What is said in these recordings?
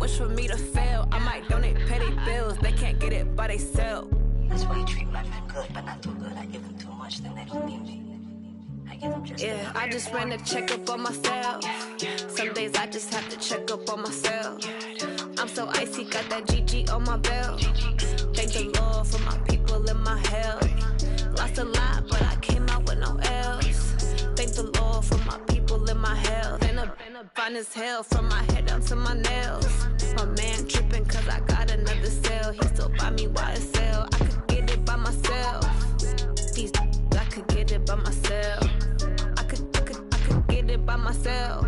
wish for me to fail. I might donate, pay their bills. They can't get it by they self. That's why you treat my men good, but not too good. I give them too much, then they don't need me. I give them just enough. I just ran a checkup on myself. Some days I just have to check up on myself. I'm so icy, got that GG on my belt. Thank the Lord for my people in my health. Lost a lot, but I came out with no else. Thank the Lord for my people in my health. And I'm fine as hell from my head down to my nails. My man tripping cause I got another cell. He still buy me YSL. I could get it by myself. These I could get it by myself. I could get it by myself.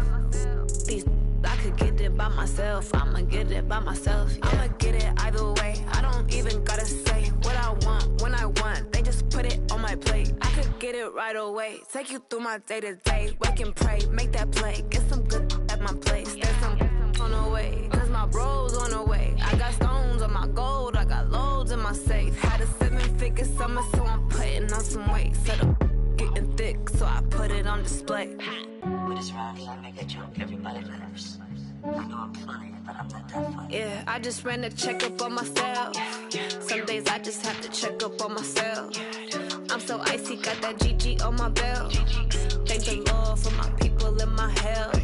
These I could get it by myself. I'ma get it by myself. Yeah. I'ma get it either way. I don't even gotta say what I want when I want. They just put it on my plate. I could get it right away. Take you through my day to day. Wake and pray, make that play. Get some good at my place. There's some on the way, cause my bros on the way. I got stones on my gold. I got loads in my safe. Had a 7-figure summer, so I'm putting on some weight. Set up getting thick, so I put it on display. With this round, I make a joke, everybody laughs. I know I'm funny, but I'm not that funny. Yeah, I just ran a checkup on myself. Some days I just have to check up on myself. I'm so icy, got that GG on my belt. Thank the Lord for my people in my health.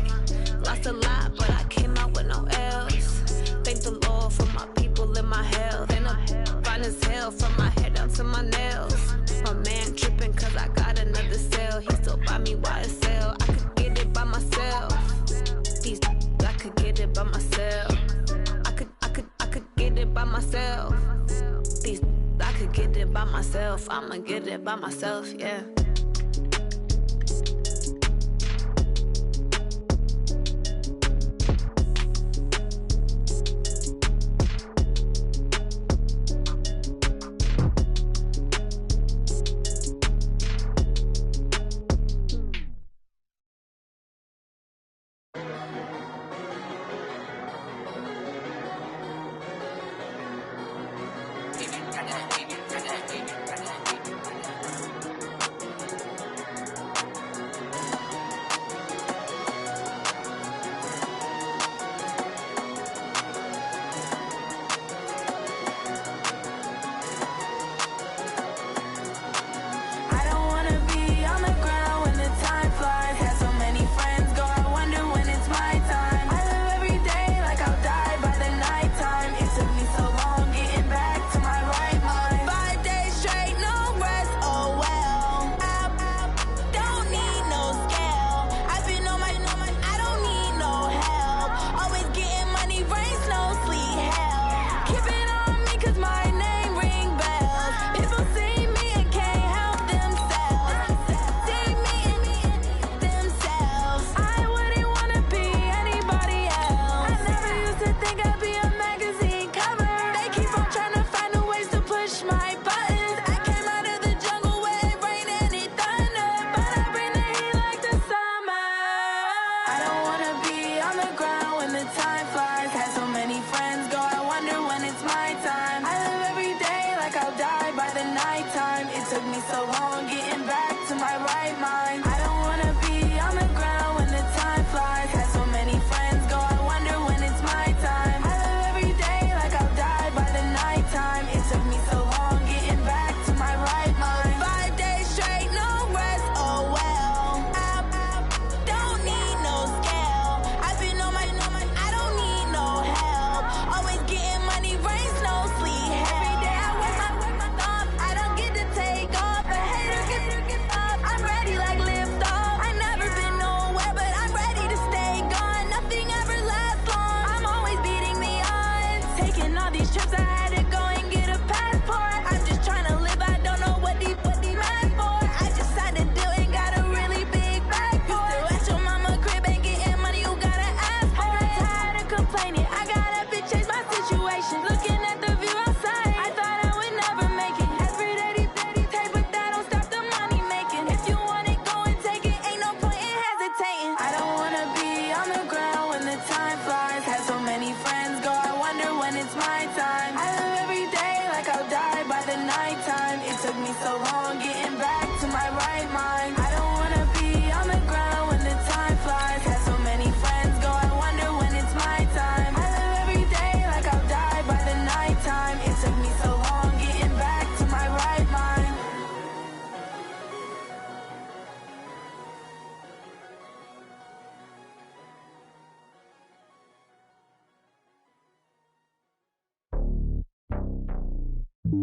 Lost a lot, but I came out with no else. Thank the Lord for my people in my health. And I'm fine as hell from my head down to my nails. My man tripping cause I got another cell. He still buy me YSL. I could get it by myself. These I could get it by myself. I could get it by myself. These I could get it by myself. I'ma get it by myself, yeah. Every It's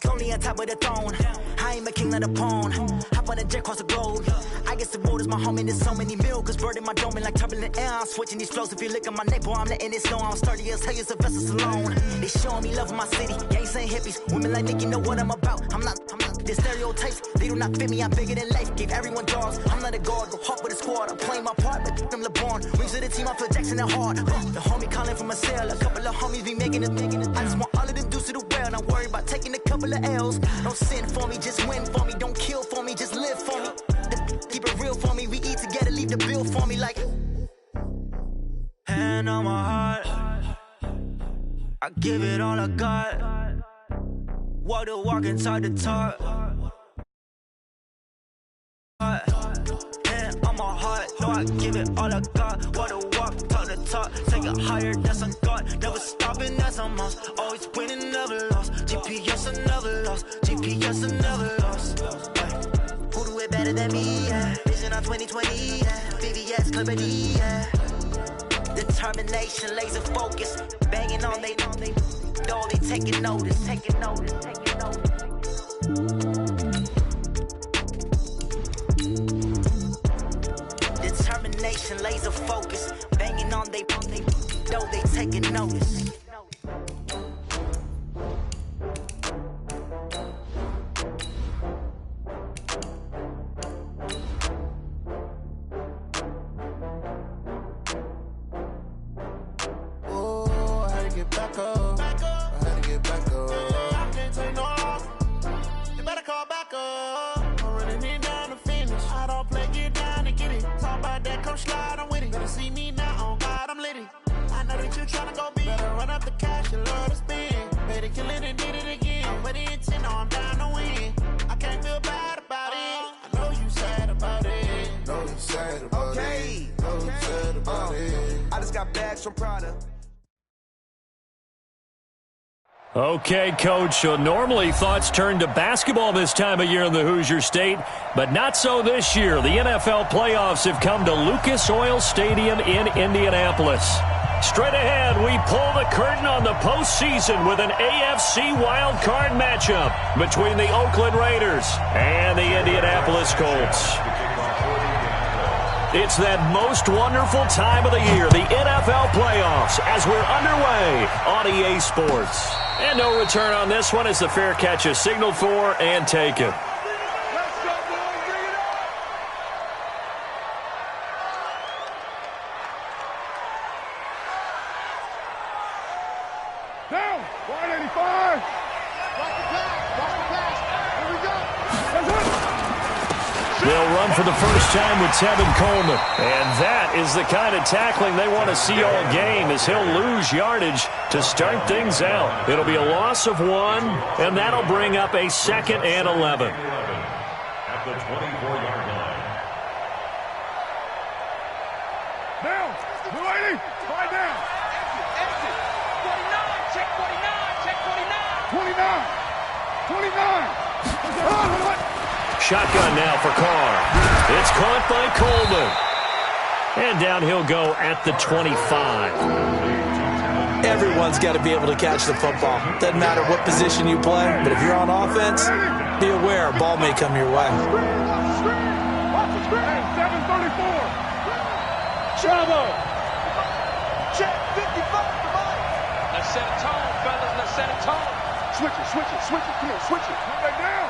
lonely on top of the throne. I ain't a king of the pawn. Hop on a jet across the globe. I guess the road is my home and there's so many milkers burning my dome like turbulent air. I'm switching these flows. If you look at my neck, boy, I'm letting it slow. I'm sturdy as hell, it's a vessel alone. They showing me love in my city. Gangs ain't hippies. Women like Nicki know what I'm about. I'm not. The stereotypes, they do not fit me. I'm bigger than life. Gave everyone dogs. I'm not a guard. Go hard with a squad. I'm playing my part, but I'm LeBron. Wings of the team, I feel Jackson and hard. The homie calling from a cell. A couple of homies be making it. I just want all of them dudes to the well. Not worry about taking a couple of L's. Don't sin for me, just win for me. Don't kill for me, just live for me. Keep it real for me. We eat together, leave the bill for me like. Hand on my heart, I give it all I got. Walk the walk and talk the talk. Hand on my heart, no, I give it all I got. Walk the walk, talk the talk. Take it higher, that's on God. Never stopping, that's on must. Always winning, never lost. GPS, I never lost. GPS, I never lost. Who do it better than me? Yeah. Vision on 2020. Yeah. VVS, Clarity. Yeah. Determination, laser focus. Banging on they know they taking notice. Determination, laser focus. Banging on they know they taking notice. Okay, Coach, so normally thoughts turn to basketball this time of year in the Hoosier State, but not so this year. The NFL playoffs have come to Lucas Oil Stadium in Indianapolis. Straight ahead, we pull the curtain on the postseason with an AFC Wildcard matchup between the Oakland Raiders and the Indianapolis Colts. It's that most wonderful time of the year, the NFL playoffs, as we're underway on EA Sports. And no return on this one as the fair catch is signaled for and taken. Let's go, boys. Bring it up. Down. 185. Rock the pass. Here we go. They'll run for the first time with Tevin Coleman. And that is the kind of tackling they want to see all game, as he'll lose yardage to start things out. It'll be a loss of 1, and that'll bring up a 2nd and 11. At the 24-yard line. Down. 280. Slide down. Exit. 49. Check 49. Check 49. 29. 29. Shotgun now for Carr. It's caught by Coleman. And down he'll go at the 25. Everyone's got to be able to catch the football. Doesn't matter what position you play, but if you're on offense, be aware a ball may come your way. Watch the screen. 734. Trouble. Check 55 for Mike. Let's set a tone, fellas. Let's set a tone. Switch it. Come on, switch it. Come back down.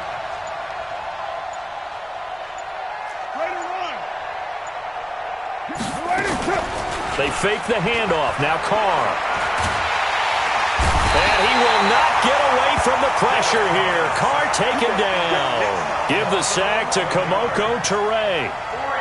They fake the handoff. Now Carr. And he will not get away from the pressure here. Carr taken down. Give the sack to Kamoko Toure.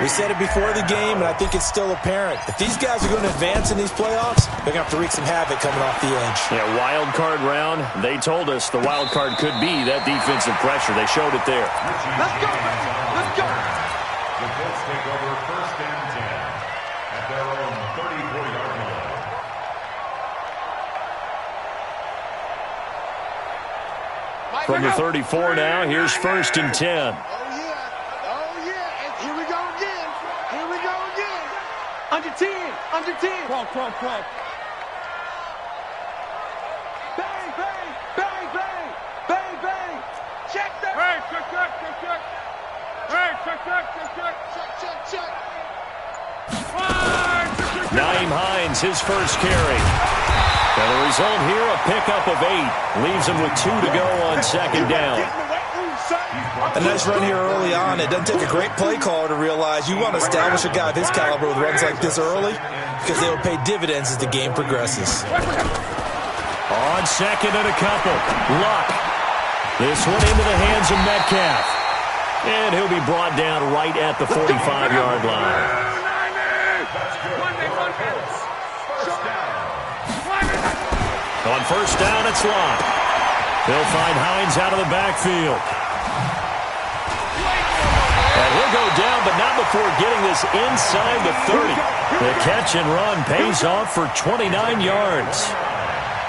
We said it before the game, and I think it's still apparent. If these guys are going to advance in these playoffs, they're going to have to wreak some havoc coming off the edge. Yeah, wild card round. They told us the wild card could be that defensive pressure. They showed it there. Let's go, baby. Let's go. The Colts take over 1st and 10 at their own 34-yard line. From the 34 now, here's 1st and 10. Oh, yeah. And here we go Under 10. Under 10. Cross. Bang, bang, bang, bang, bang, bang. Check that. Hey, check. Hey, check. Naeem Hines, his first carry. And the result here, a pickup of 8. Leaves him with 2 to go on second down. A nice run here early on. It doesn't take a great play caller to realize you want to establish a guy of his caliber with runs like this early because they will pay dividends as the game progresses. On second and a couple. Luck. This one into the hands of Metcalf. And he'll be brought down right at the 45-yard line. On first down, it's Luck. They'll find Hines out of the backfield. And he'll go down, but not before getting this inside the 30. The catch and run pays off for 29 yards.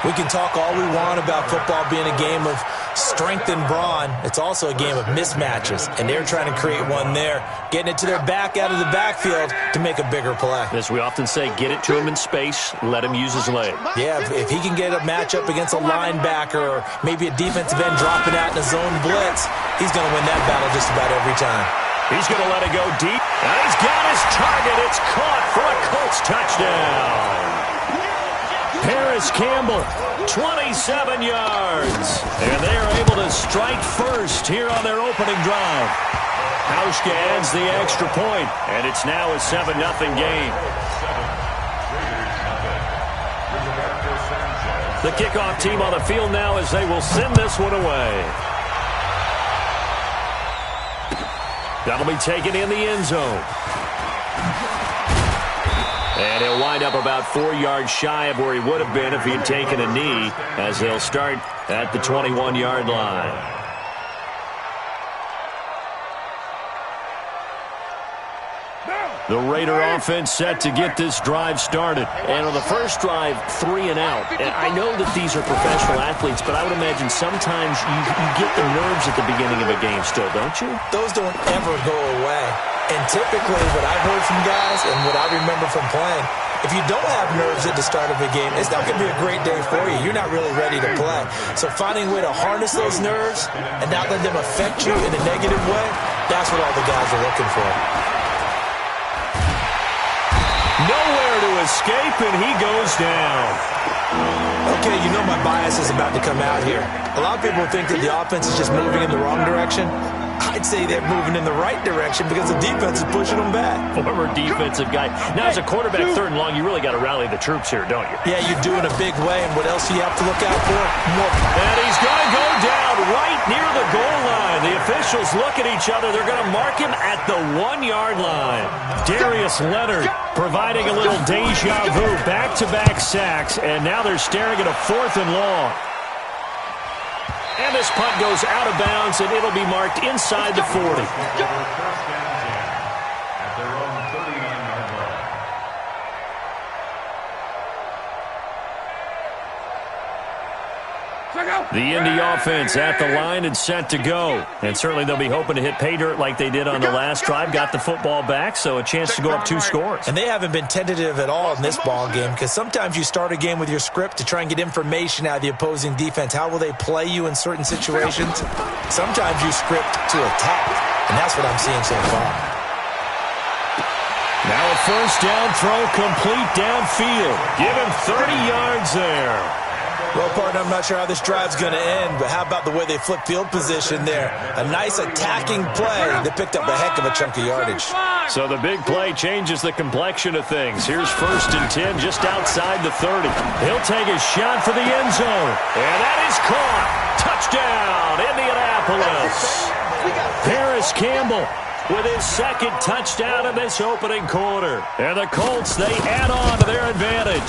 We can talk all we want about football being a game of strength and brawn. It's also a game of mismatches, and they're trying to create one there, getting it to their back out of the backfield to make a bigger play. As we often say, get it to him in space, let him use his leg. Yeah, if he can get a matchup against a linebacker or maybe a defensive end dropping out in a zone blitz, he's going to win that battle just about every time. He's going to let it go deep, and he's got his target. It's caught for a Colts touchdown. Paris Campbell, 27 yards. And they are able to strike first here on their opening drive. Hauschka adds the extra point, and it's now a 7-0 game. The kickoff team on the field now as they will send this one away. That'll be taken in the end zone. And he'll wind up about 4 yards shy of where he would have been if he had taken a knee, as they'll start at the 21-yard line. The Raider offense set to get this drive started. And on the first drive, 3 and out. And I know that these are professional athletes, but I would imagine sometimes you get the nerves at the beginning of a game still, don't you? Those don't ever go away. And typically what I've heard from guys and what I remember from playing, if you don't have nerves at the start of a game, it's not going to be a great day for you. You're not really ready to play. So finding a way to harness those nerves and not let them affect you in a negative way, that's what all the guys are looking for. Nowhere to escape, and he goes down. Okay, you know my bias is about to come out here. A lot of people think that the offense is just moving in the wrong direction. I'd say they're moving in the right direction because the defense is pushing them back. Former defensive guy. Now, as a quarterback, 3rd and long, you really got to rally the troops here, don't you? Yeah, you do in a big way, and what else do you have to look out for? More. And he's going to go down right near the goal line. The officials look at each other. They're going to mark him at the 1-yard line. Darius Leonard providing a little deja vu. Back-to-back sacks, and now they're staring at a 4th and long. And this punt goes out of bounds, and it'll be marked inside the 40. The Indy offense at the line and set to go. And certainly they'll be hoping to hit pay dirt like they did on the last drive. Got the football back, so a chance to go up 2 scores. And they haven't been tentative at all in this ball game because sometimes you start a game with your script to try and get information out of the opposing defense. How will they play you in certain situations? Sometimes you script to attack, and that's what I'm seeing so far. Now a first down throw complete downfield. Give him 30 yards there. Well, partner, I'm not sure how this drive's going to end, but how about the way they flip field position there? A nice attacking play that picked up a heck of a chunk of yardage. So the big play changes the complexion of things. Here's 1st and 10 just outside the 30. He'll take a shot for the end zone. And that is caught. Touchdown, Indianapolis. Paris Campbell with his 2nd touchdown in this opening quarter. And the Colts, they add on to their advantage.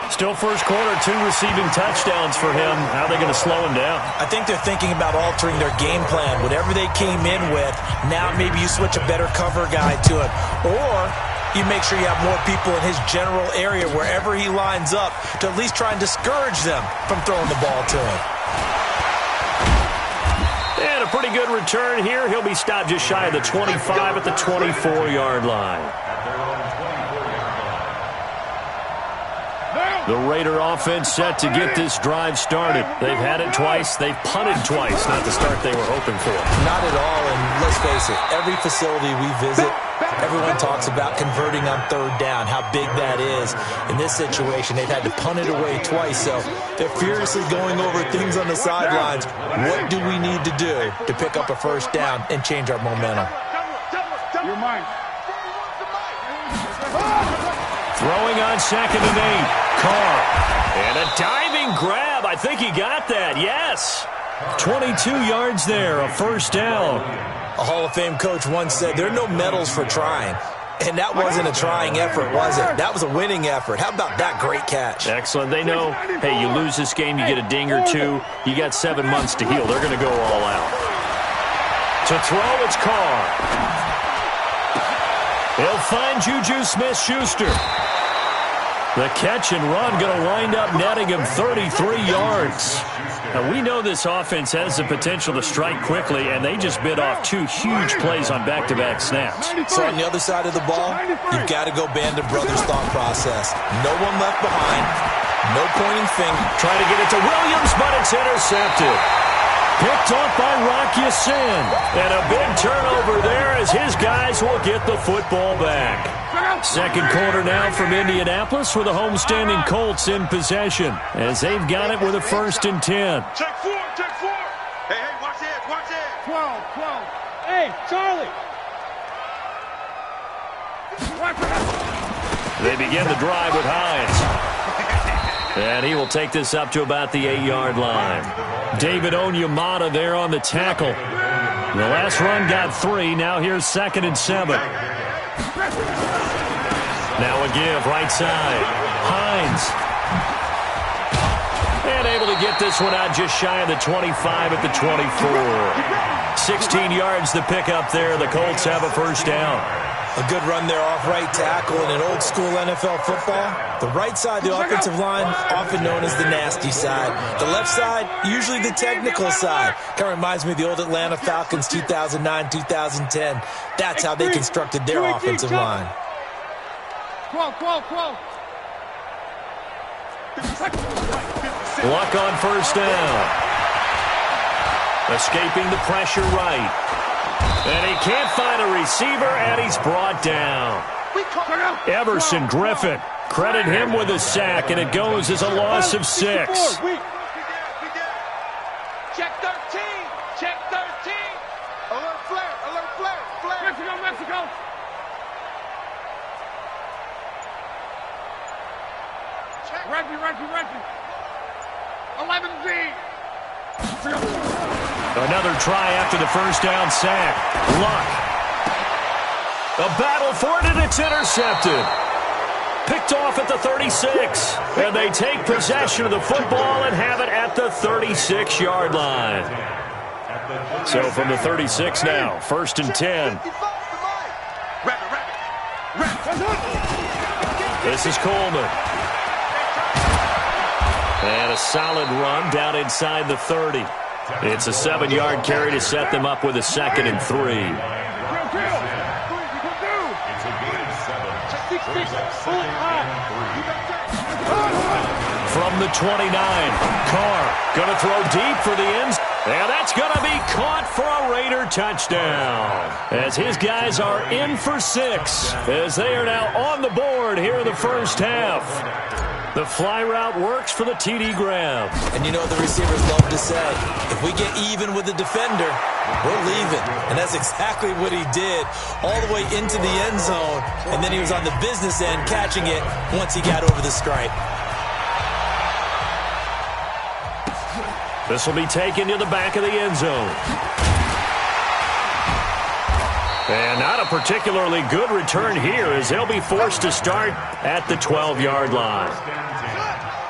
Still first quarter, 2 receiving touchdowns for him. How are they going to slow him down? I think they're thinking about altering their game plan. Whatever they came in with, now maybe you switch a better cover guy to him. Or you make sure you have more people in his general area wherever he lines up to at least try and discourage them from throwing the ball to him. And a pretty good return here. He'll be stopped just shy of the 25 at the 24-yard line. The Raider offense set to get this drive started. They've had it twice. They've punted twice. Not the start they were hoping for. Not at all, and let's face it, every facility we visit, everyone talks about converting on third down, how big that is. In this situation, they've had to punt it away twice, so they're furiously going over things on the sidelines. What do we need to do to pick up a first down and change our momentum? You're mine. Throwing on 2nd and 8. Carr. And a diving grab. I think he got that. Yes. 22 yards there. A first down. A Hall of Fame coach once said, there are no medals for trying. And that wasn't a trying effort, was it? That was a winning effort. How about that great catch? Excellent. They know, hey, you lose this game, you get a ding or two. You got 7 months to heal. They're going to go all out. To throw, it's Carr. He'll find Juju Smith-Schuster. The catch and run going to wind up netting him 33 yards. Now, we know this offense has the potential to strike quickly, and they just bit off 2 huge plays on back-to-back snaps. So on the other side of the ball, you've got to go Band of Brothers thought process. No one left behind. No pointing finger. Trying to get it to Williams, but it's intercepted. Picked off by Rock Ya-Sin. And a big turnover there as his guys will get the football back. Second quarter now from Indianapolis with the homestanding Colts in possession as they've got it with a 1st and 10. Check 4, check 4. Hey, watch it, watch it. 12. Hey, Charlie. They begin the drive with Hines. And he will take this up to about the 8-yard line. David Onyemata there on the tackle. The last run got 3. Now here's 2nd and 7. Now a give, right side. Hines. And able to get this one out just shy of the 25 at the 24. 16 yards to pick up there. The Colts have a first down. A good run there off right tackle in an old-school NFL football. The right side, the offensive line, often known as the nasty side. The left side, usually the technical side. Kind of reminds me of the old Atlanta Falcons 2009, 2010. That's how they constructed their offensive line. 12. Luck on first down. Escaping the pressure right. And he can't find a receiver, and he's brought down. Everson Griffin. Credit him with a sack, and it goes as a loss of 6. Check 13. Check 13. Alert flare. Mexico. Reggie. 11Z. Another try after the first down sack. Luck. A battle for it, and it's intercepted. Picked off at the 36. And they take possession of the football and have it at the 36-yard line. So from the 36 now, 1st and 10. This is Coleman. And a solid run down inside the 30. It's a 7-yard carry to set them up with a 2nd and 3. From the 29, Carr going to throw deep for the end. And that's going to be caught for a Raider touchdown. As his guys are in for 6. As they are now on the board here in the first half. The fly route works for the TD grab. And you know what the receivers love to say? If we get even with the defender, we're leaving. And that's exactly what he did all the way into the end zone. And then he was on the business end catching it once he got over the stripe. This will be taken to the back of the end zone. And not a particularly good return here as they'll be forced to start at the 12-yard line.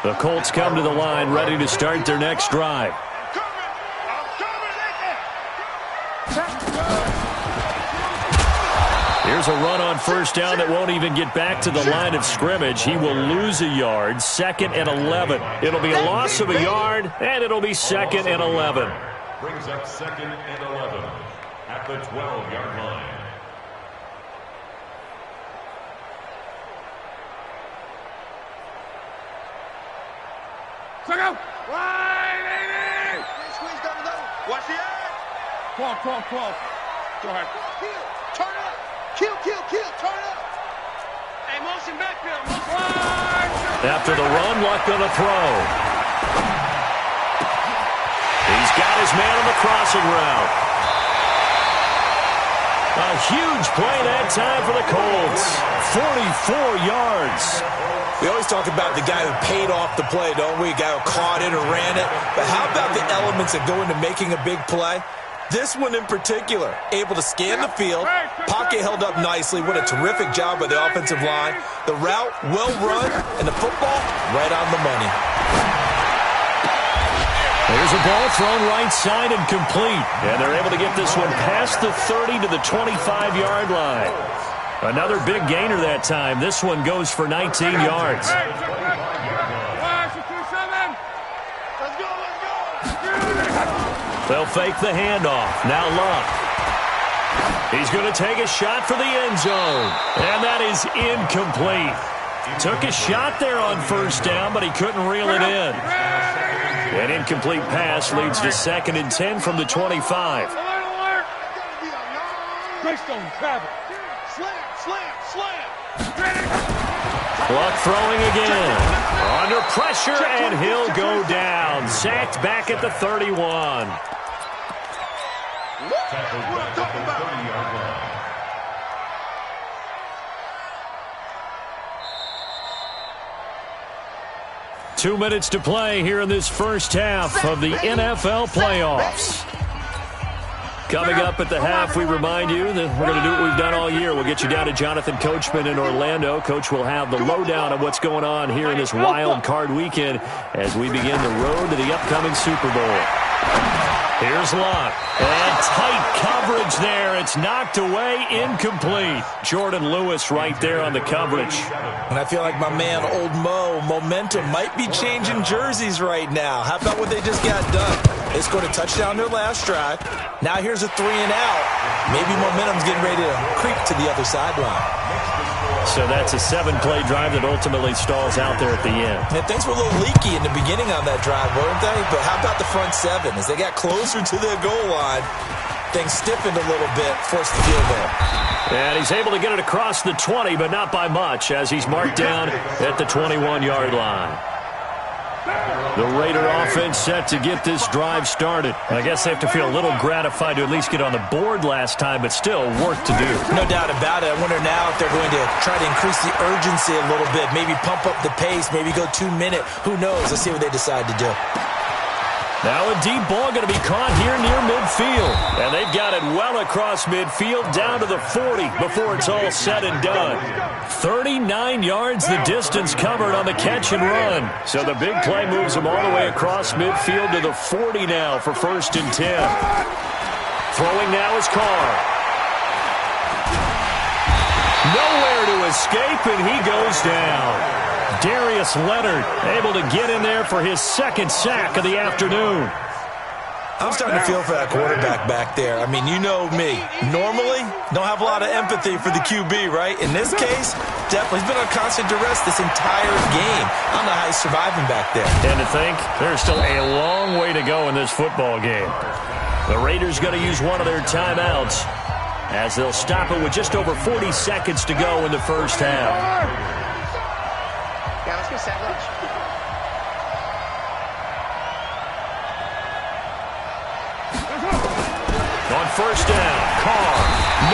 The Colts come to the line ready to start their next drive. Here's a run on first down that won't even get back to the line of scrimmage. He will lose a yard, 2nd and 11. It'll be a loss of a yard, and it'll be 2nd and 11. Brings up 2nd and 11 at the 12-yard line. Check out. Wide 80. Squeeze down the middle. Watch the edge. 12. Go ahead. Kill. Turn up. Kill. Turn up. Hey, motion backfield. After the run, Luck on the throw. He's got his man on the crossing route. A huge play that time for the Colts. 44 yards. We always talk about the guy who paid off the play, don't we? A guy who caught it or ran it. But how about the elements that go into making a big play? This one in particular, able to scan the field, pocket held up nicely. What a terrific job by the offensive line. The route, well run, and the football, right on the money. There's a ball thrown right side and complete. And they're able to get this one past the 30 to the 25-yard line. Another big gainer that time. This one goes for 19 yards. They'll fake the handoff. Now Luck. He's going to take a shot for the end zone. And that is incomplete. Took a shot there on first down, but he couldn't reel it in. An incomplete pass leads to 2nd and 10 from the 25. Greystone travel. Slam. Luck throwing again. Under pressure, and he'll go down. Sacked back at the 31. What I'm talking about. 30-yard line. Two minutes to play here in this first half of the NFL playoffs. Coming up at the half, we remind you that we're going to do what we've done all year. We'll get you down to Jonathan Coachman in Orlando. Coach will have the lowdown of what's going on here in this wild card weekend as we begin the road to the upcoming Super Bowl. Here's Luck. And tight coverage there. It's knocked away, incomplete. Jordan Lewis right there on the coverage. And I feel like my man, Old Mo, momentum might be changing jerseys right now. How about what they just got done? They scored a touchdown their last drive. Now here's a 3 and out. Maybe momentum's getting ready to creep to the other sideline. So that's a 7-play drive that ultimately stalls out there at the end. And things were a little leaky in the beginning on that drive, weren't they? But how about the front 7? As they got closer to the goal line, things stiffened a little bit, forced the field goal. And he's able to get it across the 20, but not by much, as he's marked down at the 21-yard line. The Raider offense set to get this drive started. I guess they have to feel a little gratified to at least get on the board last time, but still work to do. No doubt about it. I wonder now if they're going to try to increase the urgency a little bit, maybe pump up the pace, maybe go 2-minute. Who knows? Let's see what they decide to do. Now a deep ball going to be caught here near midfield. And they've got it well across midfield down to the 40 before it's all said and done. 39 yards the distance covered on the catch and run. So the big play moves them all the way across midfield to the 40 now for 1st and 10. Throwing now is Carr. Nowhere to escape, and he goes down. Darius Leonard able to get in there for his 2nd sack of the afternoon. I'm starting to feel for that quarterback back there. I mean, you know me. Normally, don't have a lot of empathy for the QB, right? In this case, definitely. He's been on constant duress this entire game. I don't know how he's surviving back there. And to think, there's still a long way to go in this football game. The Raiders going to use one of their timeouts as they'll stop it with just over 40 seconds to go in the first half. Yeah, let's go sandwich. On first down, Carr.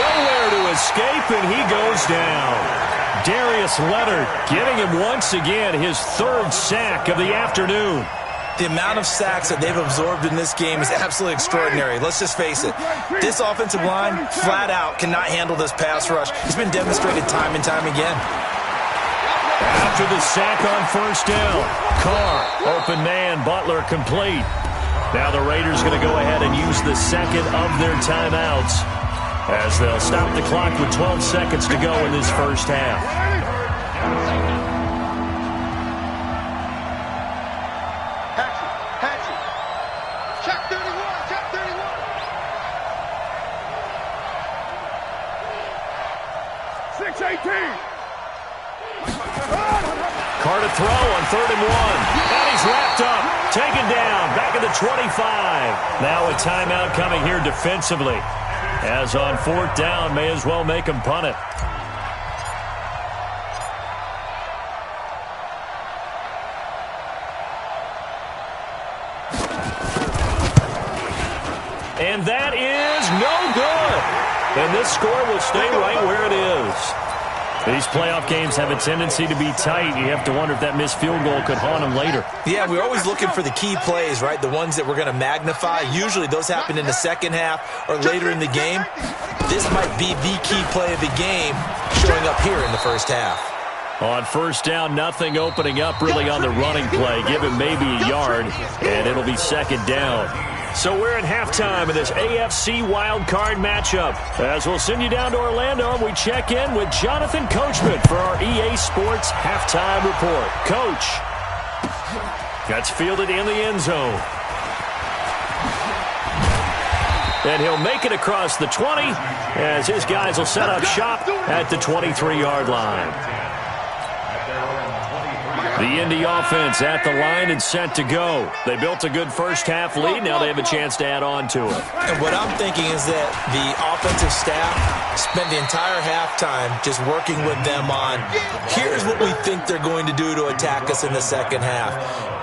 Nowhere to escape, and he goes down. Darius Leonard giving him once again his 3rd sack of the afternoon. The amount of sacks that they've absorbed in this game is absolutely extraordinary. Let's just face it. This offensive line, flat out, cannot handle this pass rush. It's been demonstrated time and time again. After the sack on first down, Carr, open man, Butler complete. Now the Raiders going to go ahead and use the 2nd of their timeouts as they'll stop the clock with 12 seconds to go in this first half. Hatchet. Check 31. 6-18. Nowhere to throw on 3rd and 1. And he's wrapped up. Taken down. Back at the 25. Now a timeout coming here defensively. As on 4th down, may as well make him punt it. And that is no good. And this score will stay right where it is. These playoff games have a tendency to be tight. You have to wonder if that missed field goal could haunt them later. Yeah, we're always looking for the key plays, right? The ones that we're going to magnify. Usually those happen in the second half or later in the game. This might be the key play of the game showing up here in the first half. On 1st down, nothing opening up really on the running play. Give him maybe a yard, and it'll be 2nd down. So we're at halftime of this AFC Wildcard matchup. As we'll send you down to Orlando, and we check in with Jonathan Coachman for our EA Sports Halftime Report. Coach, that's fielded in the end zone. And he'll make it across the 20 as his guys will set up shop at the 23-yard line. The Indy offense at the line and set to go. They built a good first-half lead. Now they have a chance to add on to it. And what I'm thinking is that the offensive staff spent the entire halftime just working with them on, here's what we think they're going to do to attack us in the second half.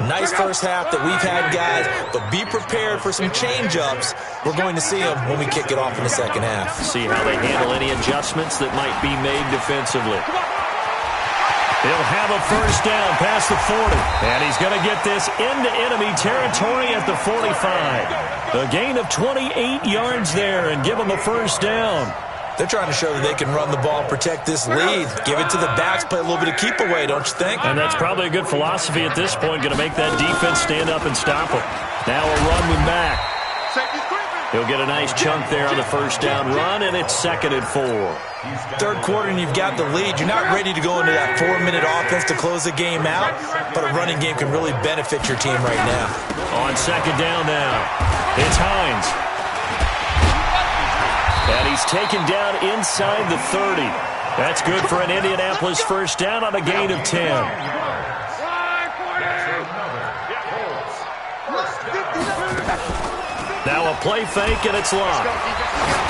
Nice first half that we've had, guys, but be prepared for some change-ups. We're going to see them when we kick it off in the second half. See how they handle any adjustments that might be made defensively. He'll have a 1st down past the 40. And he's going to get this into enemy territory at the 45. A gain of 28 yards there and give him a 1st down. They're trying to show that they can run the ball and protect this lead. Give it to the backs, play a little bit of keep away, don't you think? And that's probably a good philosophy at this point. Going to make that defense stand up and stop him. Now a run with Mack. He'll get a nice chunk there on the 1st down run, and it's 2nd and 4. 3rd quarter and you've got the lead. You're not ready to go into that 4-minute offense to close the game out, but a running game can really benefit your team right now. On 2nd down now, it's Hines. And he's taken down inside the 30. That's good for an Indianapolis 1st down on a gain of 10. Now a play fake, and it's locked.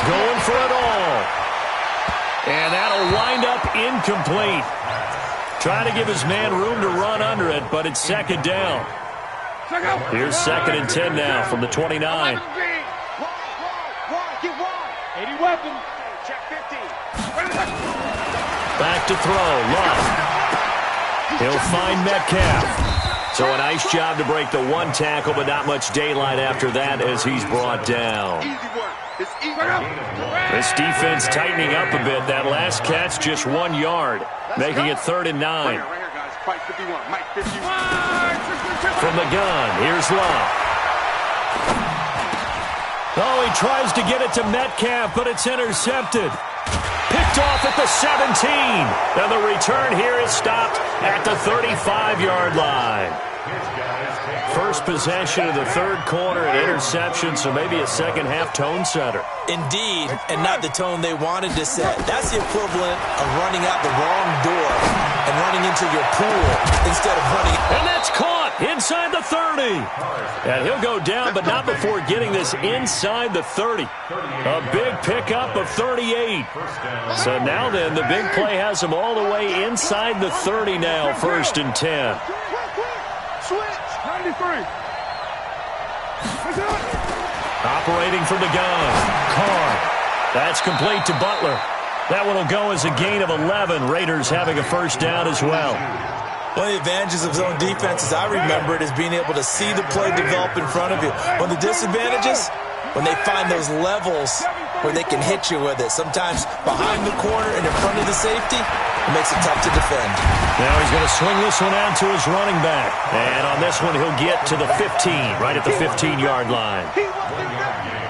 Going for it all. And that'll wind up incomplete. Trying to give his man room to run under it, but it's 2nd down. Here's 2nd and 10 now from the 29. Back to throw. Love. He'll find Metcalf. So a nice job to break the 1 tackle, but not much daylight after that as he's brought down. This defense tightening up a bit. That last catch just 1 yard, making it 3rd and 9. From the gun, here's Love. Oh, he tries to get it to Metcalf, but it's intercepted. Picked off at the 17. And the return here is stopped at the 35-yard line. First possession of the 3rd quarter, an interception, so maybe a second-half tone setter. Indeed, and not the tone they wanted to set. That's the equivalent of running out the wrong door and running into your pool instead of running. And that's caught inside the 30. And he'll go down, but not before getting this inside the 30. A big pickup of 38. So now then, the big play has him all the way inside the 30 now, 1st and 10. Operating from the gun, Carr. That's complete to Butler. That one will go as a gain of 11. Raiders having a 1st down as well. One of the advantages of zone defense, as I remember it, is being able to see the play develop in front of you. One of the disadvantages, when they find those levels where they can hit you with it. Sometimes behind the corner and in front of the safety, it makes it tough to defend. Now he's going to swing this one out to his running back. And on this one, he'll get to the 15, right at the 15-yard line.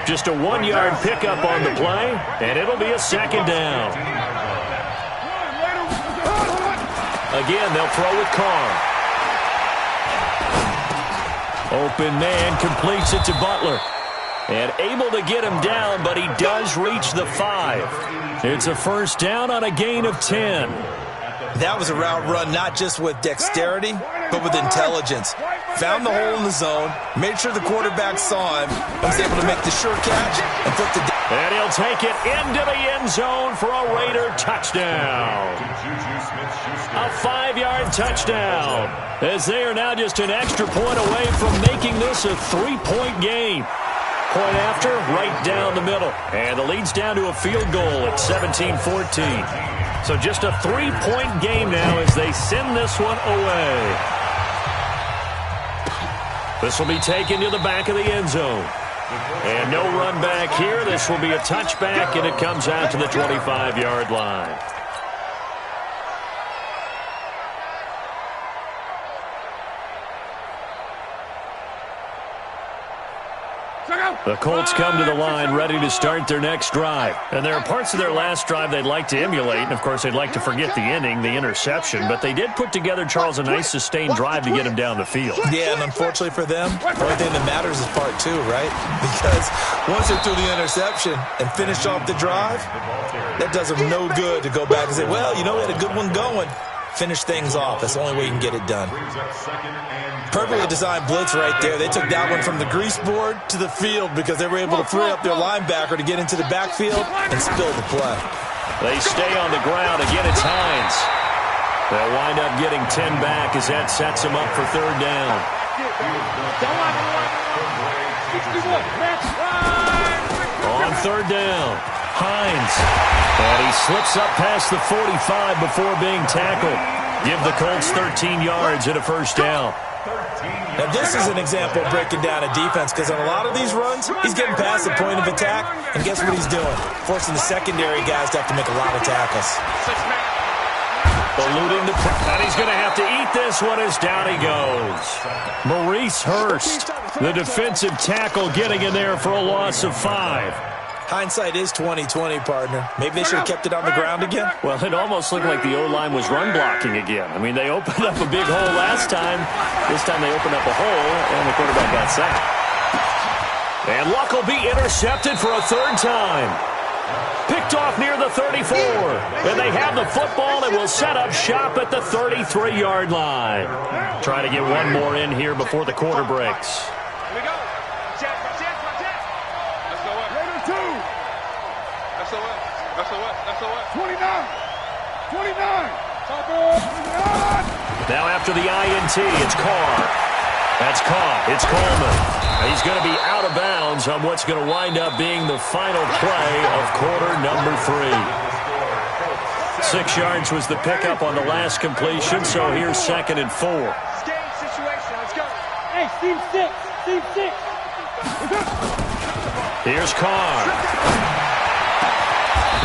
Just a 1-yard pickup on the play, and it'll be a 2nd down. Again, they'll throw with Carr. Open man completes it to Butler. And able to get him down, but he does reach the 5. It's a 1st down on a gain of 10. That was a route run not just with dexterity, but with intelligence. Found the hole in the zone, made sure the quarterback saw him, and was able to make the sure catch and flip the... And he'll take it into the end zone for a Raider touchdown. A 5-yard touchdown, as they are now just an extra point away from making this a 3-point game. Point after, right down the middle. And the lead's down to a field goal at 17-14. So just a 3-point game now as they send this one away. This will be taken to the back of the end zone. And no run back here. This will be a touchback, and it comes out to the 25-yard line. The Colts come to the line ready to start their next drive. And there are parts of their last drive they'd like to emulate. And, of course, they'd like to forget the ending, the interception. But they did put together, Charles, a nice sustained drive to get him down the field. Yeah, and unfortunately for them, the only thing that matters is part 2, right? Because once they threw the interception and finished off the drive, that does them no good to go back and say, well, you know, we had a good one going. Finish things off. That's the only way you can get it done. Perfectly designed blitz right there. They took that one from the grease board to the field because they were able to free up their linebacker to get into the backfield and spill the play. They stay on the ground. Again, it's Hines. They'll wind up getting 10 back as that sets them up for third down. On third down, Hines. And he slips up past the 45 before being tackled. Give the Colts 13 yards and a first down. Now, this is an example of breaking down a defense because on a lot of these runs, he's getting past the point of attack, and guess what he's doing? Forcing the secondary guys to have to make a lot of tackles. Eluding the press, and he's going to have to eat this one as down he goes. Maurice Hurst, the defensive tackle, getting in there for a loss of 5. Hindsight is 20/20, partner. Maybe they should have kept it on the ground again. Well, it almost looked like the O-line was run blocking again. I mean, they opened up a big hole last time. This time they opened up a hole, and the quarterback got sacked. And Luck will be intercepted for a third time. Picked off near the 34. And they have the football and will set up shop at the 33-yard line. Try to get one more in here before the quarter breaks. Here we go. SOS. 29. Now after the INT, it's Carr. That's caught. It's Coleman. He's going to be out of bounds on what's going to wind up being the final play of quarter number 3. 6 yards was the pickup on the last completion, so here's 2nd and 4. Game situation. Let's go. Hey, Steve 6. Here's Carr.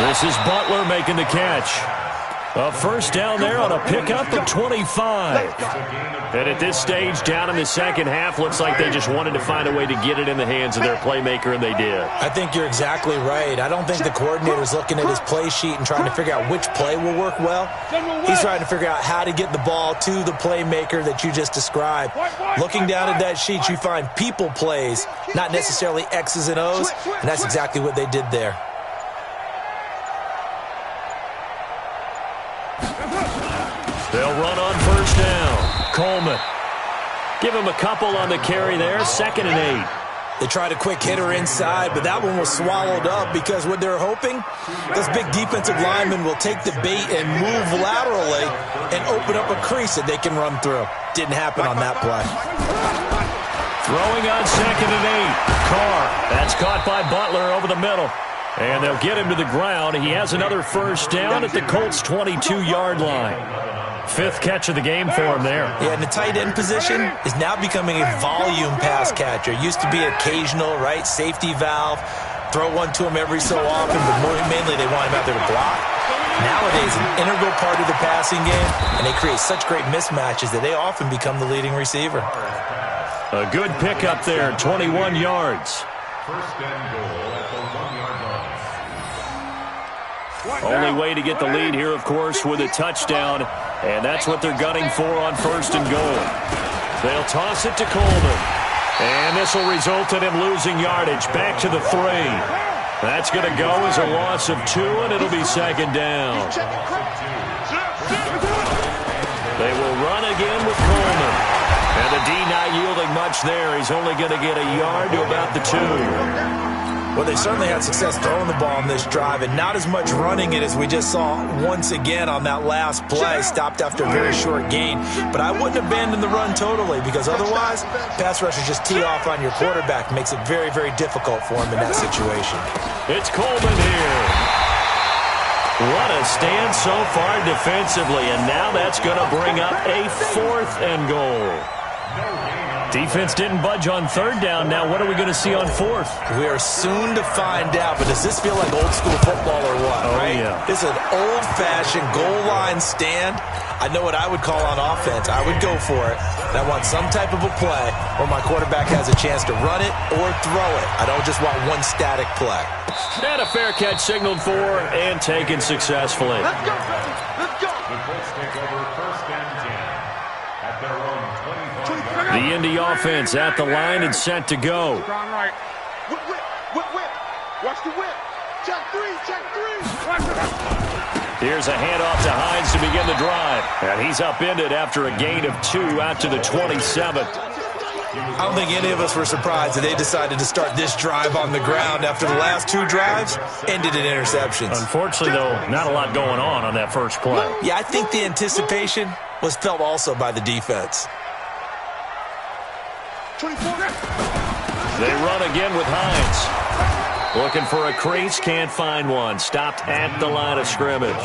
This is Butler making the catch. A first down there on a pickup of 25. And at this stage, down in the second half, looks like they just wanted to find a way to get it in the hands of their playmaker, and they did. I think you're exactly right. I don't think the coordinator's looking at his play sheet and trying to figure out which play will work well. He's trying to figure out how to get the ball to the playmaker that you just described. Looking down at that sheet, you find people plays, not necessarily X's and O's, and that's exactly what they did there. They'll run on first down. Coleman. Give him a couple on the carry there. 2nd and 8. They tried a quick hitter inside, but that one was swallowed up because what they're hoping, those big defensive linemen will take the bait and move laterally and open up a crease that they can run through. Didn't happen on that play. Throwing on 2nd and 8. Carr. That's caught by Butler over the middle. And they'll get him to the ground. He has another first down at the Colts' 22-yard line. 5th catch of the game for him there. Yeah, and the tight end position is now becoming a volume pass catcher. Used to be occasional, right? Safety valve. Throw one to him every so often, but mainly they want him out there to block. Nowadays, an integral part of the passing game, and they create such great mismatches that they often become the leading receiver. A good pickup there, 21 yards. First and goal at the 1-yard line. Only way to get the lead here, of course, with a touchdown, and that's what they're gunning for on 1st and goal. They'll toss it to Coleman, and this will result in him losing yardage back to the 3. That's going to go as a loss of 2, and it'll be 2nd down. They will run again with Coleman. And the D not yielding much there. He's only going to get a yard to about the 2. Well, they certainly had success throwing the ball on this drive, and not as much running it as we just saw once again on that last play. Stopped after a very short gain. But I wouldn't abandon the run totally, because otherwise, pass rushers just tee off on your quarterback. Makes it very, very difficult for him in that situation. It's Coleman here. What a stand so far defensively, and now that's going to bring up a 4th and goal. Defense didn't budge on 3rd down. Now what are we going to see on 4th? We are soon to find out, but does this feel like old school football or what? Oh, right? Yeah. This is an old-fashioned goal line stand. I know what I would call on offense. I would go for it. And I want some type of a play where my quarterback has a chance to run it or throw it. I don't just want one static play. And a fair catch signaled for and taken successfully. Let's go, baby. Let's go. The Colts take over 1st and 10 at their own 25. The Indy offense at the line and set to go. Strong right. Whip, whip, whip, whip. Watch the whip. Check 3, check 3. Watch it. Here's a handoff to Hines to begin the drive. And he's upended after a gain of 2 out to the 27th. I don't think any of us were surprised that they decided to start this drive on the ground after the last 2 drives ended in interceptions. Unfortunately, though, not a lot going on that first play. Yeah, I think the anticipation was felt also by the defense. 24. They run again with Hines. Looking for a crease, can't find one. Stopped at the line of scrimmage.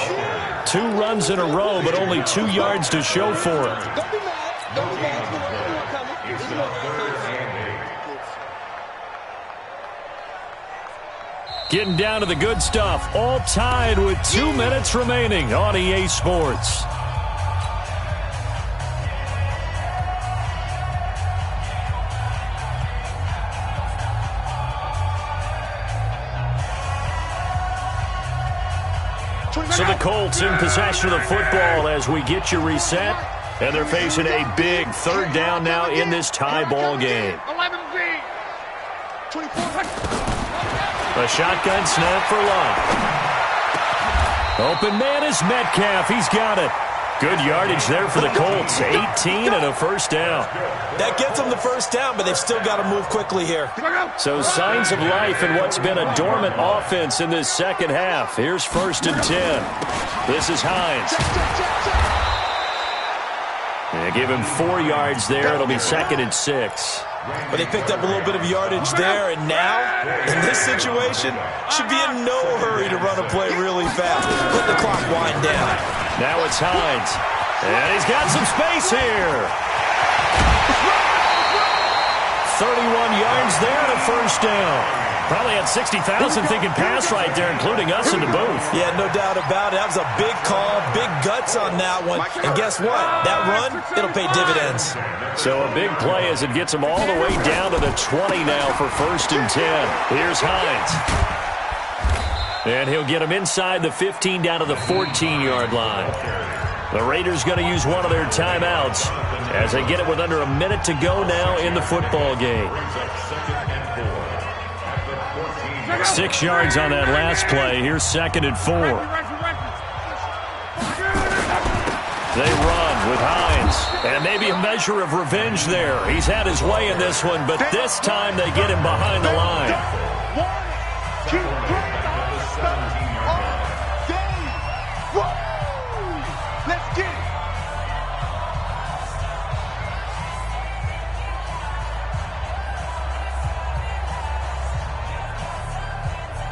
2 runs in a row, but only 2 yards to show for it. Don't be mad. Don't be mad. It's now 3rd and 8. Getting down to the good stuff. All tied with 2 minutes remaining on EA Sports. So the Colts in possession of the football as we get you reset. And they're facing a big 3rd down now in this tie ball game. 11B. 24. A shotgun snap for Love. Open man is Metcalf. He's got it. Good yardage there for the Colts. 18 and a 1st down. That gets them the 1st down, but they've still got to move quickly here. So signs of life in what's been a dormant offense in this second half. Here's 1st and 10. This is Hines. They give him 4 yards there. It'll be 2nd and 6. But they picked up a little bit of yardage there, and now, in this situation, should be in no hurry to run a play really fast. Let the clock wind down. Now it's Hines. And he's got some space here. 31 yards there and a 1st down. Probably had 60,000 thinking pass right there, including us in the booth. Yeah, no doubt about it. That was a big call, big guts on that one. And guess what? That run, it'll pay dividends. So a big play as it gets him all the way down to the 20 now for 1st and 10. Here's Hines. And he'll get him inside the 15 down to the 14-yard line. The Raiders going to use one of their timeouts as they get it with under a minute to go now in the football game. 6 yards on that last play. Here's 2nd and 4. They run with Hines. And maybe a measure of revenge there. He's had his way in this one, but this time they get him behind the line. Let's get it.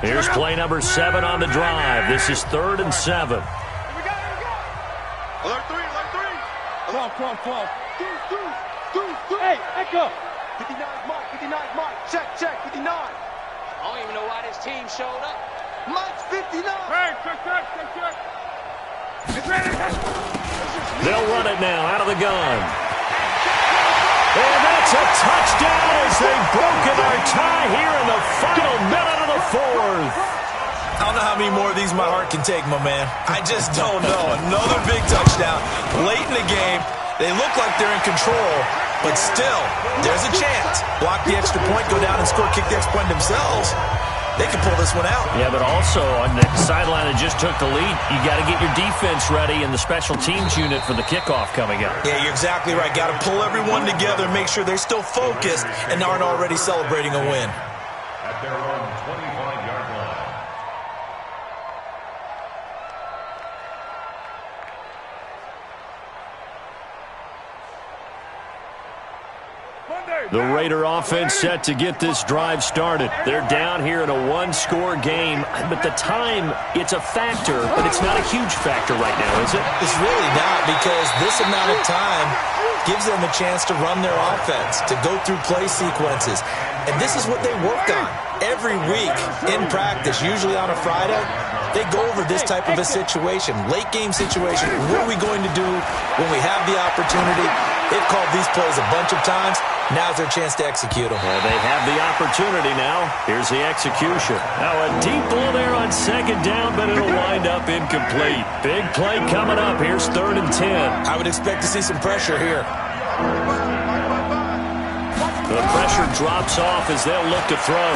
Here's play number 7 on the drive. This is 3rd and 7. Here we go. Alert 3, alert 3. Come on. Hey, echo. 59 Mike, 59 Mike. Check, 59. I don't even know why this team showed up. Mike's 59. Hey, check. It's ready. They'll run it now out of the gun. And that's a touchdown as they've broken our tie here in the final minute of the 4th. I don't know how many more of these my heart can take, my man. I just don't know. Another big touchdown late in the game. They look like they're in control, but still, there's a chance. Block the extra point, go down and score, kick the extra point themselves. they can pull this one out. Yeah, but also on the sideline that just took the lead, you got to get your defense ready and the special teams unit for the kickoff coming up. Yeah, you're exactly right. Got to pull everyone together and make sure they're still focused and aren't already celebrating a win. At their own 25-yard line. The Raider offense set to get this drive started. They're down here in a one-score game, but the time, it's a factor, but it's not a huge factor right now, is it? It's really not, because this amount of time gives them a chance to run their offense, to go through play sequences. And this is what they work on every week in practice, usually on a Friday. They go over this type of a situation, late game situation. What are we going to do when we have the opportunity? They've called these plays a bunch of times. Now's their chance to execute them. Well, they have the opportunity now. Here's the execution. Now a deep ball there on second down, but it'll wind up incomplete. Big play coming up. Here's 3rd and 10. I would expect to see some pressure here. The pressure drops off as they'll look to throw.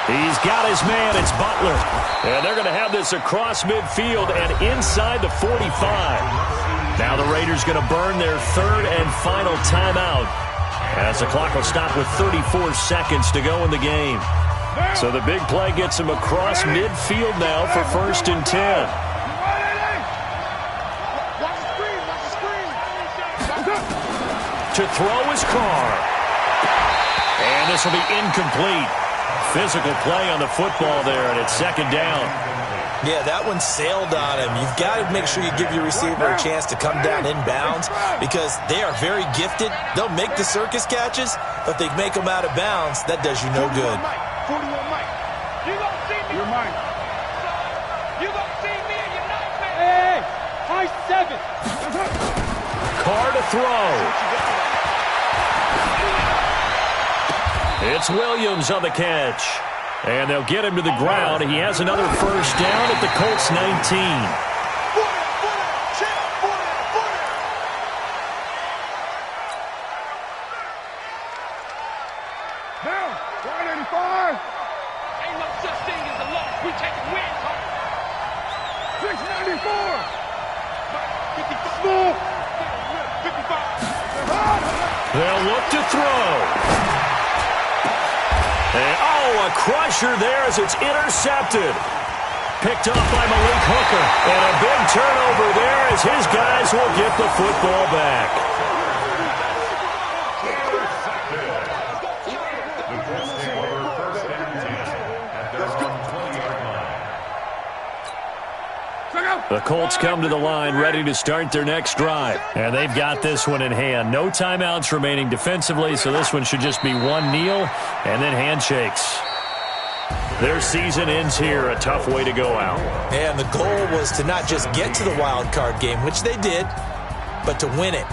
He's got his man. It's Butler. And they're going to have this across midfield and inside the 45. Now the Raiders going to burn their 3rd and final timeout as the clock will stop with 34 seconds to go in the game. So the big play gets him across midfield now for 1st and 10. To throw his car. And this will be incomplete. Physical play on the football there, and it's 2nd down. Yeah, that one sailed on him. You've got to make sure you give your receiver a chance to come down inbounds because they are very gifted. They'll make the circus catches, but if they make them out of bounds, that does you no good. 41 Mike. You gonna see me? You're mine. You gonna see me in your nightmare? Hey, high 7. Carr to throw. It's Williams on the catch. And they'll get him to the ground. He has another 1st down at the Colts 19. Down. 185. Ain't no such thing as a loss. We taking wins home. 694. 55. They'll look to throw. And, a crusher there as it's intercepted. Picked off by Malik Hooker. And a big turnover there as his guys will get the football back. The Colts come to the line ready to start their next drive. And they've got this one in hand. No timeouts remaining defensively, so this one should just be one kneel and then handshakes. Their season ends here, a tough way to go out. And the goal was to not just get to the wild card game, which they did, but to win it.